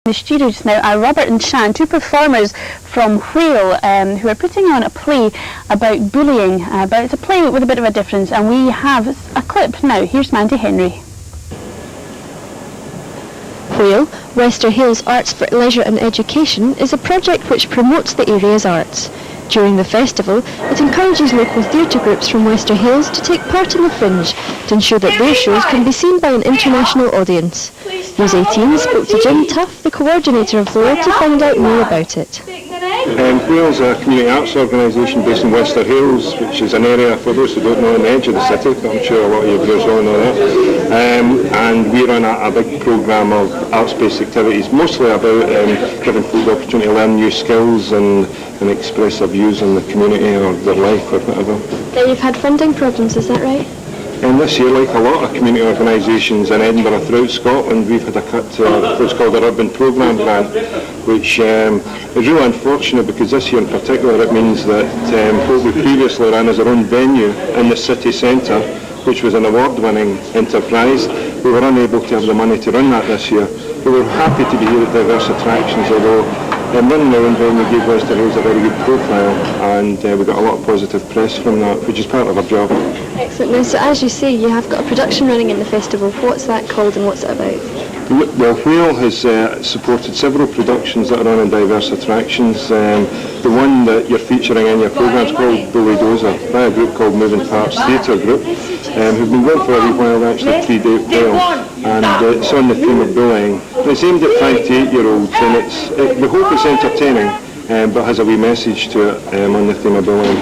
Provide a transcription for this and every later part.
The studio just now are Robert and Shan, two performers from Whale, who are putting on a play about bullying, but it's a play with a bit of a difference, and we have a clip now. Here's Mandy Henry. Whale, Wester Hailes Arts for Leisure and Education, is a project which promotes the area's arts. During the festival, it encourages local theatre groups from Wester Hailes to take part in the Fringe to ensure that their shows can be seen by an international audience. News 18 spoke to Jim Tuff, the coordinator of Whale, to find out more about it. Whale is a community arts organisation based in Wester Hailes, which is an area, for those who don't know, on the edge of the city. I'm sure a lot of you viewers all know that. And we run a big programme of arts-based activities, mostly about giving people the opportunity to learn new skills and express their views on the community or their life or whatever. You've had funding problems, is that right? And this year, like a lot of community organisations in Edinburgh throughout Scotland, we've had a cut to what's called the Urban Programme Grant, which is really unfortunate because this year in particular it means that what we previously ran as our own venue in the city centre, which was an award-winning enterprise, we were unable to have the money to run that this year. We were happy to be here at Diverse Attractions, although running our own venue gave Wester Hailes a very good profile, and we got a lot of positive press from that, which is part of our job. Excellent. Now, so as you say, you have got a production running in the festival. What's that called and what's it about? Well, Whale has supported several productions that are on in Diverse Attractions. The one that you're featuring in your programme is called Dozer, by a group called Moving Parts Theatre Group, who've been going for a wee while, actually 3 days Whale, and it's on the theme of bullying. It's aimed at 5 to 8-year-olds, and we hope it's entertaining, but has a wee message to it on the theme of bullying.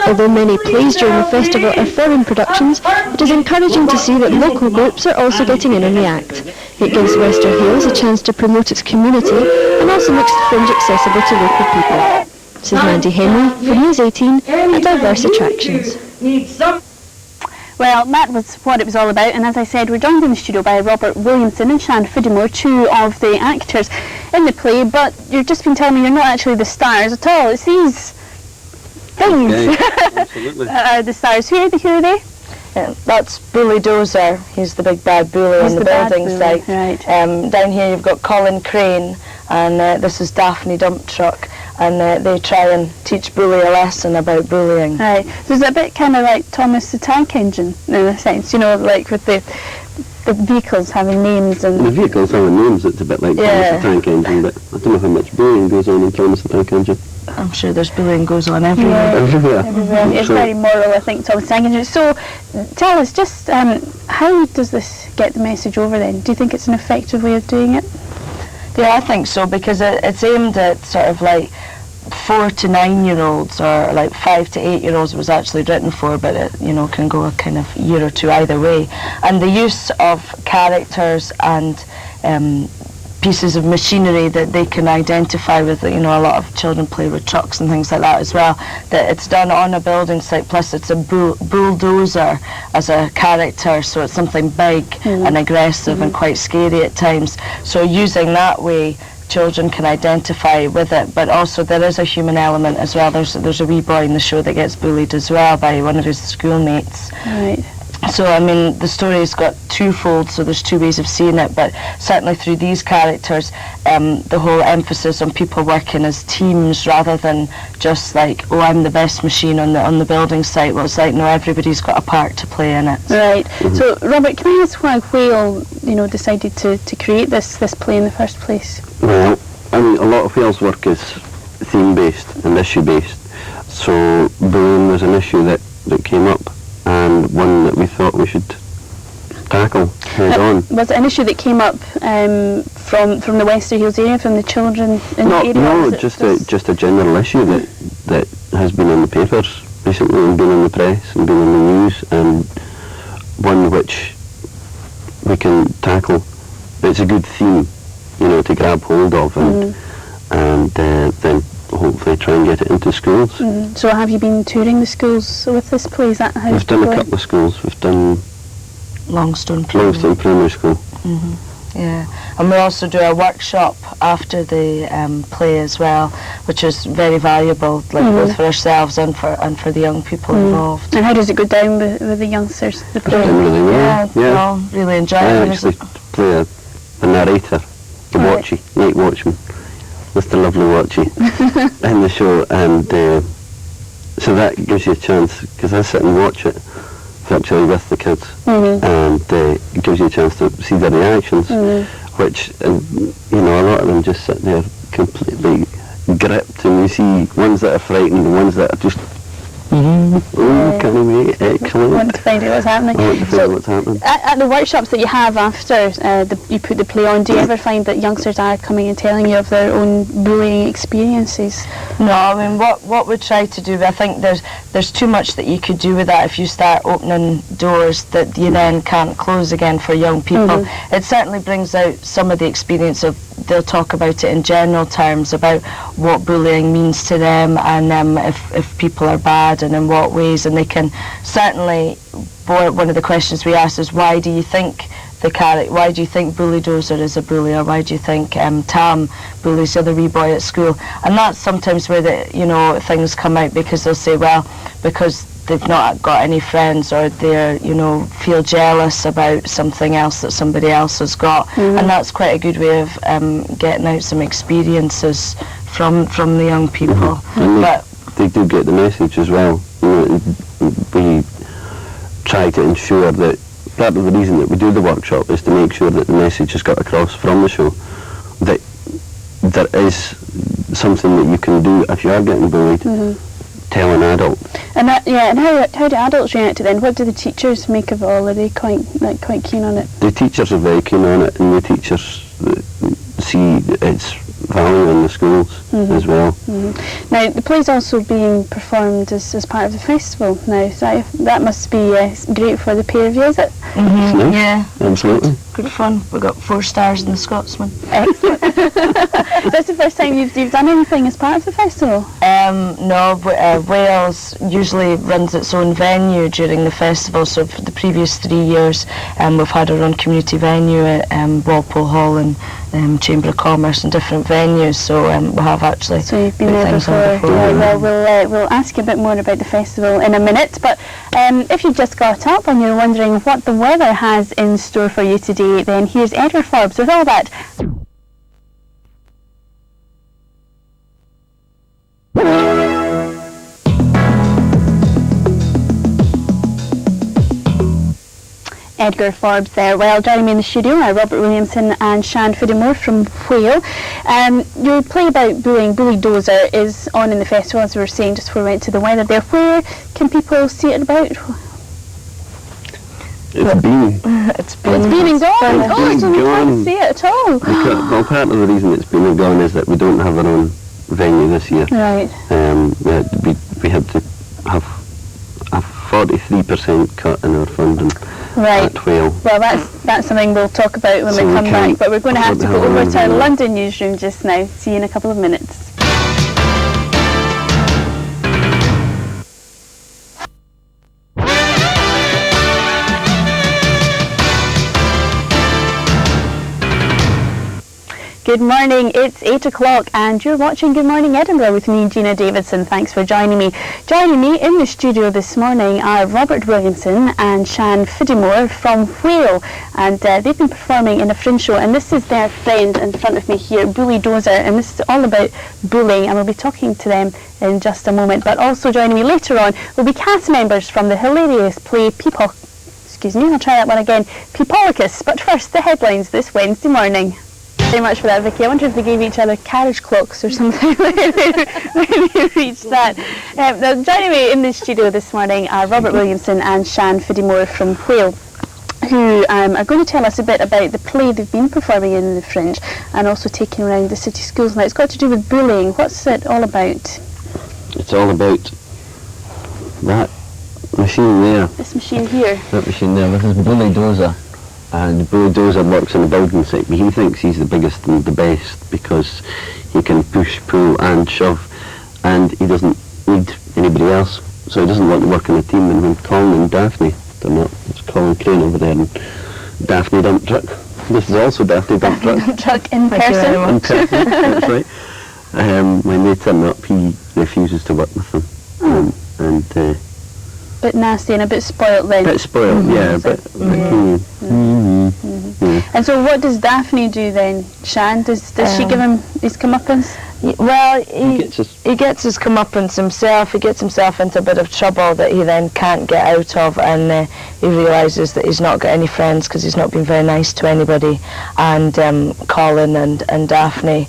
Although many plays during the festival are foreign productions, it is encouraging to see that local groups are also getting in on the act. It gives Wester Hailes a chance to promote its community and also makes the Fringe accessible to local people. This is Mandy Henry for News 18 at Diverse Attractions. Well, that was what it was all about, and as I said, we're joined in the studio by Robert Williamson and Shan Fidimore, two of the actors in the play, but you've just been telling me you're not actually the stars at all. It's these things. Okay, absolutely. The stars. Who are they? That's Bully Dozer. He's the big bad bully on the building site. Right. Down here you've got Colin Crane, and this is Daphne Dump Truck, and they try and teach Bully a lesson about bullying. Right. So it's a bit kind of like Thomas the Tank Engine in a sense, you know, like with the vehicles having names and... The vehicles having names, it's a bit like Thomas the Tank Engine, but I don't know how much bullying goes on in Thomas the Tank Engine. I'm sure there's bullying goes on everywhere. Everywhere. It's very moral, I think, Thomas the Tank Engine. So tell us, just how does this get the message over then? Do you think it's an effective way of doing it? Yeah, I think so, because it's aimed at sort of like 4 to 9-year-olds, or like 5 to 8-year-olds was actually written for, but it, you know, can go a kind of year or two either way. And the use of characters and pieces of machinery that they can identify with, you know, a lot of children play with trucks and things like that as well, that it's done on a building site, plus it's a bulldozer as a character, so it's something big and aggressive and quite scary at times. So using that way, children can identify with it, but also there is a human element as well. There's a wee boy in the show that gets bullied as well by one of his schoolmates. Right. So, I mean, the story's got twofold, so there's two ways of seeing it, but certainly through these characters, the whole emphasis on people working as teams rather than just like, oh, I'm the best machine on the building site. Well, it's like, no, everybody's got a part to play in it. Right. So, Robert, can I ask why Whale, you know, decided to create this play in the first place? Well, I mean, a lot of Whale's work is theme-based and issue-based, so bullying was an issue that came up, and one that we thought we should tackle head on. Was it an issue that came up from the Wester Hailes area, from the children in the area? No, just a general issue that has been in the papers recently and been in the press and been in the news, and one which we can tackle. It's a good theme, you know, to grab hold of and then hopefully try and get it into schools. So have you been touring the schools with this play? Is that how we've done a couple of schools. We've done Longstone Primary School. Yeah, and we also do a workshop after the play as well, which is very valuable, like both for ourselves and for the young people involved. And how does it go down with the youngsters? The It's done really well. Yeah, we all really enjoy it. I actually play a narrator the watchy, night watchman, Mr. Lovely Watchy, in the show, and so that gives you a chance, because I sit and watch it virtually with the kids, and it gives you a chance to see their reactions, which, you know, a lot of them just sit there completely gripped, and you see ones that are frightened and ones that are just can't wait, excellent. I want to find out what's happening. I want to find out what's happening. At the workshops that you have after you put the play on, do you ever find that youngsters are coming and telling you of their own bullying experiences? No, I mean, what we try to do, I think there's too much that you could do with that if you start opening doors that you then can't close again for young people. It certainly brings out some of the experience of, they'll talk about it in general terms, about what bullying means to them, and if people are bad and in what ways, and they can certainly, one of the questions we asked is, why do you think why do you think Bully Dozer is a bully, or why do you think Tam bullies the other wee boy at school? And that's sometimes where things come out, because they'll say, well, because they've not got any friends, or they're, feel jealous about something else that somebody else has got, and that's quite a good way of getting out some experiences from the young people. But they do get the message as well. We try to ensure that part of the reason that we do the workshop is to make sure that the message has got across from the show, that there is something that you can do if you are getting bullied. Tell an adult. And how do adults react to it then? What do the teachers make of it all? Are they quite keen on it? The teachers are very keen on it, and the teachers see its value in the schools as well. Now, the play's also being performed as part of the festival now, so that must be great for the pair of you, is it? Nice. Yeah, absolutely. Good fun. We got 4 stars in the Scotsman. Excellent. Is this the first time you've done anything as part of the festival? No, Wales usually runs its own venue during the festival, so for the previous 3 years we've had our own community venue at Walpole Hall and Chamber of Commerce and different venues, so we have actually. So you've been there before. Yeah, well, we'll ask you a bit more about the festival in a minute, but if you've just got up and you're wondering what the weather has in store for you today, then here's Edgar Forbes with all that. Edgar Forbes there. Well, joining me in the studio are Robert Williamson and Shan Fidimore from Whale. Your play about bullying, Bully Dozer, is on in the festival, as we were saying just before we went to the weather there. Where can people see it about? It's been. It's been and gone. It's So we can't see it at all. Well, part of the reason it's been and gone is that we don't have our own venue this year. Right. We had to have a 43% cut in our funding. Right. At Whale. Well, that's something we'll talk about when we come back, but we're going to have to go over to our London newsroom just now. See you in a couple of minutes. Good morning, it's 8 o'clock and you're watching Good Morning Edinburgh with me, Gina Davidson. Thanks for joining me. Joining me in the studio this morning are Robert Williamson and Shan Fidimore from Whale, and they've been performing in a fringe show, and this is their friend in front of me here, Bully Dozer, and this is all about bullying, and we'll be talking to them in just a moment. But also joining me later on will be cast members from the hilarious play Peepolicus. But first, the headlines this Wednesday morning. Very much for that, Vicky. I wonder if they gave each other carriage clocks or something when they reached that. Now, joining me in the studio this morning are Robert Williamson and Shan Fidimore from Whale, who are going to tell us a bit about the play they've been performing in the Fringe and also taking around the city schools. Now, it's got to do with bullying. What's it all about? It's all about that machine there. This machine here? That machine there. This is Bully Dozer. And Bully Dozer works in the building sector. He thinks he's the biggest and the best because he can push, pull and shove, and he doesn't need anybody else, so he doesn't want to work in a team. And when Colin and Daphne, they're not, it's Colin Crane over there and Daphne Dump Truck. This is also Daphne Dump Truck. Dump Truck in person. In person, that's right. When they turn up, he refuses to work with them. Bit nasty and a bit spoilt then. Bit spoilt, yeah. And so what does Daphne do then, Shan? Does she give him his comeuppance? Well, he gets his comeuppance himself. He gets himself into a bit of trouble that he then can't get out of, and he realises that he's not got any friends because he's not been very nice to anybody. And Colin and Daphne,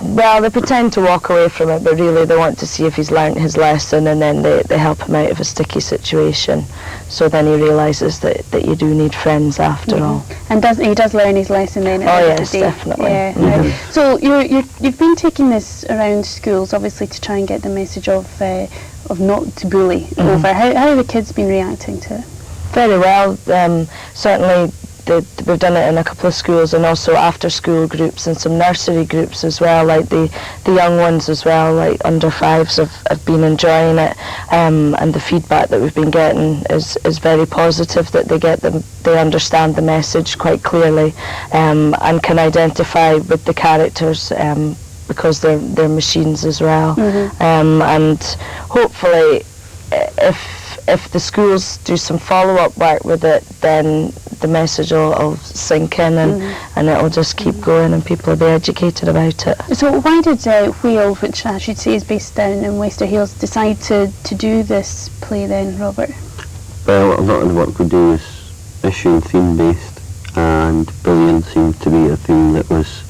well, they pretend to walk away from it, but really they want to see if he's learnt his lesson, and then they help him out of a sticky situation. So then he realises that you do need friends after all. And he does learn his lesson then? Oh yes, definitely. Yeah. So you've been taking this around schools, obviously, to try and get the message of not to bully over. How have the kids been reacting to it? Very well. Certainly we've done it in a couple of schools, and also after school groups and some nursery groups as well, like the young ones as well, like under 5s have been enjoying it, and the feedback that we've been getting is very positive, that they understand the message quite clearly, and can identify with the characters, because they're machines as well. And hopefully if the schools do some follow-up work with it, then the message will sink in, and it'll just keep going, and people will be educated about it. So why did Wheel, which I should say is based down in Wester Hailes, decide to do this play then, Robert? Well, a lot of the work we do is issue and theme based, and bullying seemed to be a theme that was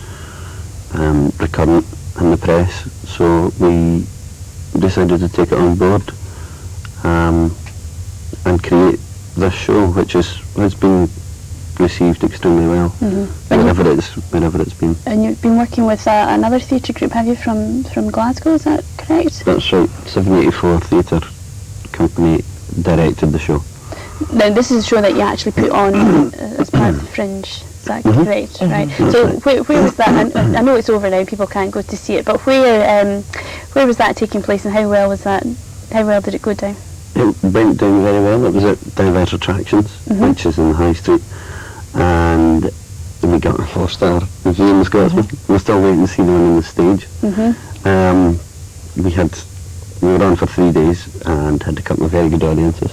recurrent in the press, so we decided to take it on board and create this show, which has been received extremely well, wherever it's been. And you've been working with another theatre group, have you, from Glasgow, is that correct? That's right, 784 Theatre Company directed the show. Now this is a show that you actually put on as part of the Fringe, is that correct? Right. So where was that? I know it's over now, people can't go to see it, but where was that taking place, and how well was that? How well did it go down? It went down very well. It was at Diverse Attractions, which is in the High Street, and we got a 4-star review in the Scotsman. We're still waiting to see the one on the stage. We were on for 3 days and had a couple of very good audiences.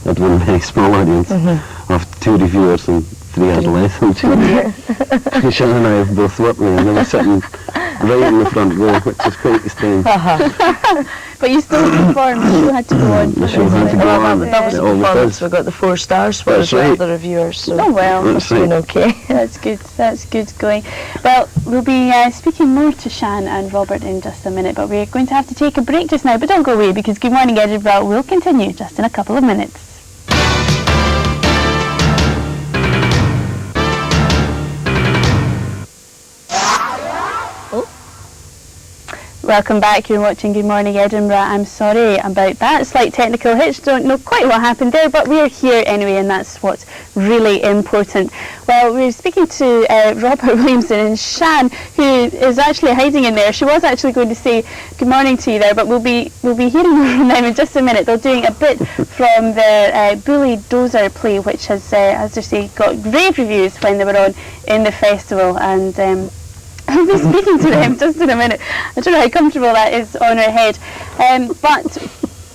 Had one very small audience of 2 reviewers and 3 adolescents. Shannon and I have both worked there, and they were sitting right in the front row, which is quite strange. But you still performed, the show had to go on. The show had to go on. That was the performance, we got the 4 stars for as well, the reviewers. So that's doing okay. That's good going. Well, we'll be speaking more to Shan and Robert in just a minute, but we're going to have to take a break just now. But don't go away, because Good Morning Edinburgh will continue just in a couple of minutes. Welcome back, you're watching Good Morning Edinburgh. I'm sorry about that slight technical hitch, don't know quite what happened there, but we're here anyway, and that's what's really important. Well, we're speaking to Robert Williamson and Shan, who is actually hiding in there. She was actually going to say good morning to you there, but we'll be hearing from them in just a minute. They're doing a bit from the Bully Dozer play, which has, as they say, got rave reviews when they were on in the festival, and I'll be speaking to them just in a minute. I don't know how comfortable that is on our head. But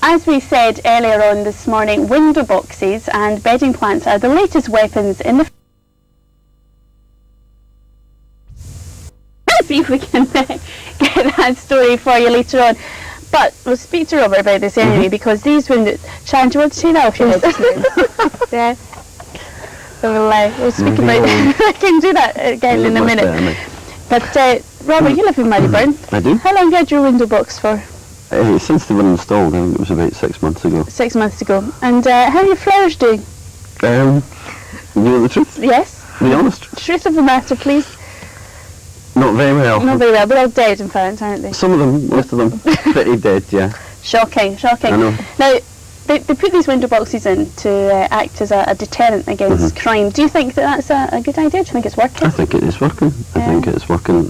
as we said earlier on this morning, window boxes and bedding plants are the latest weapons in the... Let's see if we can get that story for you later on. But we'll speak to Robert about this anyway, because these windows... Shan, do you want to say that off your head just now? Yeah. So we'll speak about... I can do that again in a minute. But Robert, you live in Marylebone. I do. How long have you had your window box for? Since they were installed, I think it was about 6 months ago. 6 months ago. And how are your flowers doing? You know the truth? Yes. Be honest. Truth of the matter, please. Not very well. Not very well. They're all dead, in fact, aren't they? Some of them, most of them, pretty dead, yeah. Shocking. I know. Now, they put these window boxes in to act as a deterrent against crime. Do you think that that's a good idea? Do you think it's working? I think it is working. I think it's working.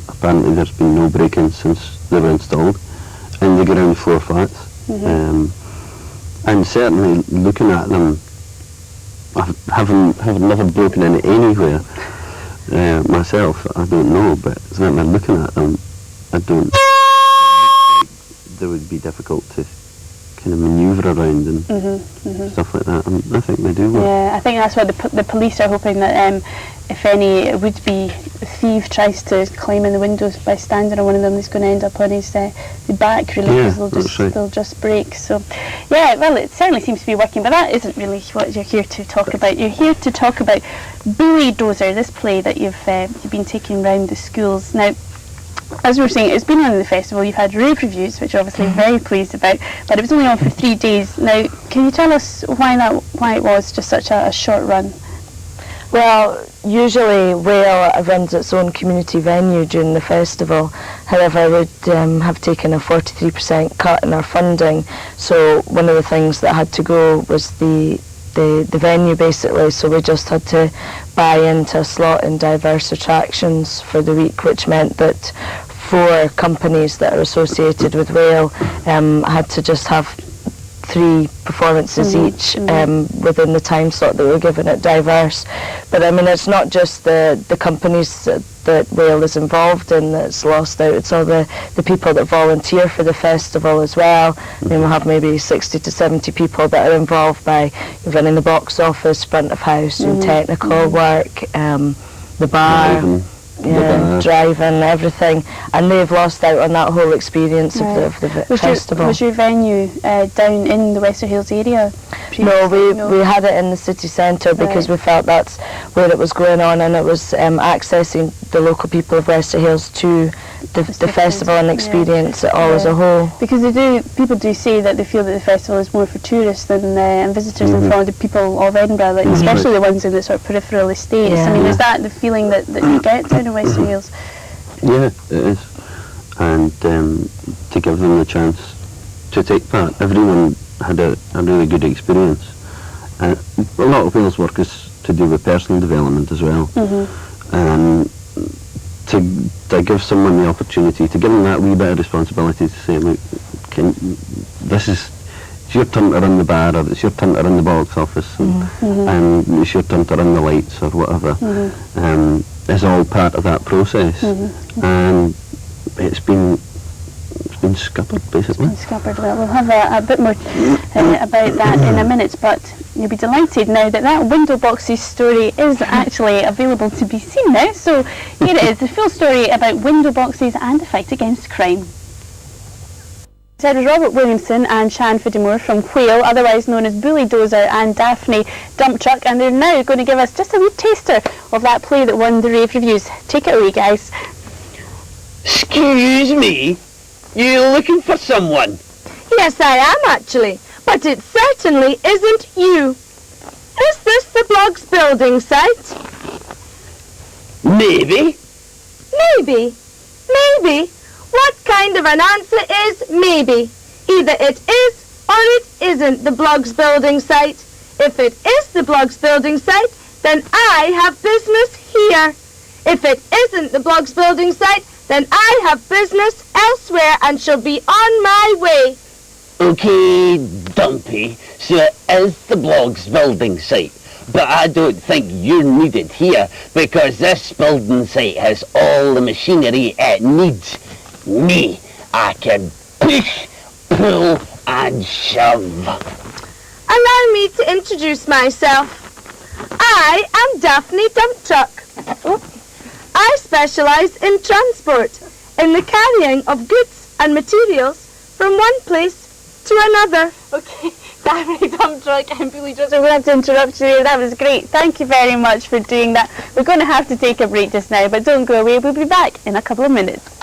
Apparently there's been no break-ins since they were installed in the ground floor flats. And certainly looking at them, having never broken in anywhere myself, I don't know, but certainly looking at them, I don't think they would be difficult to kind of manoeuvre around and stuff like that. I think they do work. Yeah, I think that's what the police are hoping, that if any would-be thief tries to climb in the windows by standing on one of them, he's going to end up on his the back, really, because they'll just break. So, yeah, well, it certainly seems to be working, but that isn't really what you're here to talk about. You're here to talk about Bully Dozer, this play that you've been taking around the schools. Now, as we were saying, it's been on the festival. You've had rave reviews, which you're obviously very pleased about, but it was only on for 3 days. Now, can you tell us why it was just such a short run? Well, usually Wales runs its own community venue during the festival. However, we'd have taken a 43% cut in our funding, so one of the things that had to go was the venue, basically. So we just had to buy into a slot in diverse attractions for the week, which meant that 4 companies that are associated with Wales had to just have 3 performances each within the time slot that we were given at diverse. But I mean, it's not just the companies that Wales is involved in that's lost out, it's all the people that volunteer for the festival as well. I mean, we'll have maybe 60 to 70 people that are involved by running the box office, front of house, and technical work, the bar. Driving, everything, and they've lost out on that whole experience of the festival. Was your venue down in the Wester Hills area? No, we had it in the city centre because we felt that's where it was going on, and it was accessing the local people of Wester Hills to the festival and experience it all as a whole. Because people do say that they feel that the festival is more for tourists and visitors than for the people of Edinburgh, like, especially the ones in the sort of peripheral estates. I mean, is that the feeling that you get down in Wester Hills? Yeah, it is. And to give them the chance to take part, everyone had a really good experience. A lot of Wales work is to do with personal development as well. To give someone the opportunity, to give them that wee bit of responsibility to say, look, it's your turn to run the bar, or it's your turn to run the box office, and it's your turn to run the lights, or whatever, is all part of that process. And it's been scuppered, basically. It's been scuppered. Well, we'll have a bit more about that in a minute, but you'll be delighted now that Window Boxes story is actually available to be seen now. So here it is, the full story about window boxes and the fight against crime. It was Robert Williamson and Shan Fidimore from Whale, otherwise known as Bully Dozer and Daphne Dump Truck, and they're now going to give us just a wee taster of that play that won the rave reviews. Take it away, guys. Excuse me? You looking for someone? Yes, I am actually, but it certainly isn't you. Is this the Blogs building site? Maybe. Maybe. Maybe. What kind of an answer is maybe? Either it is or it isn't the Blogs building site. If it is the Blogs building site, then I have business here. If it isn't the Blogs building site, then I have business elsewhere and shall be on my way. Okay, Dumpy, so it is the Blogs building site. But I don't think you're needed here because this building site has all the machinery it needs. Me, I can push, pull and shove. Allow me to introduce myself. I am Daphne Dump Truck. I specialise in transport, in the carrying of goods and materials from one place to another. Okay, Daphne Dump Truck and Bully Dozer, we're going to have to interrupt you there. That was great. Thank you very much for doing that. We're going to have to take a break just now, but don't go away. We'll be back in a couple of minutes.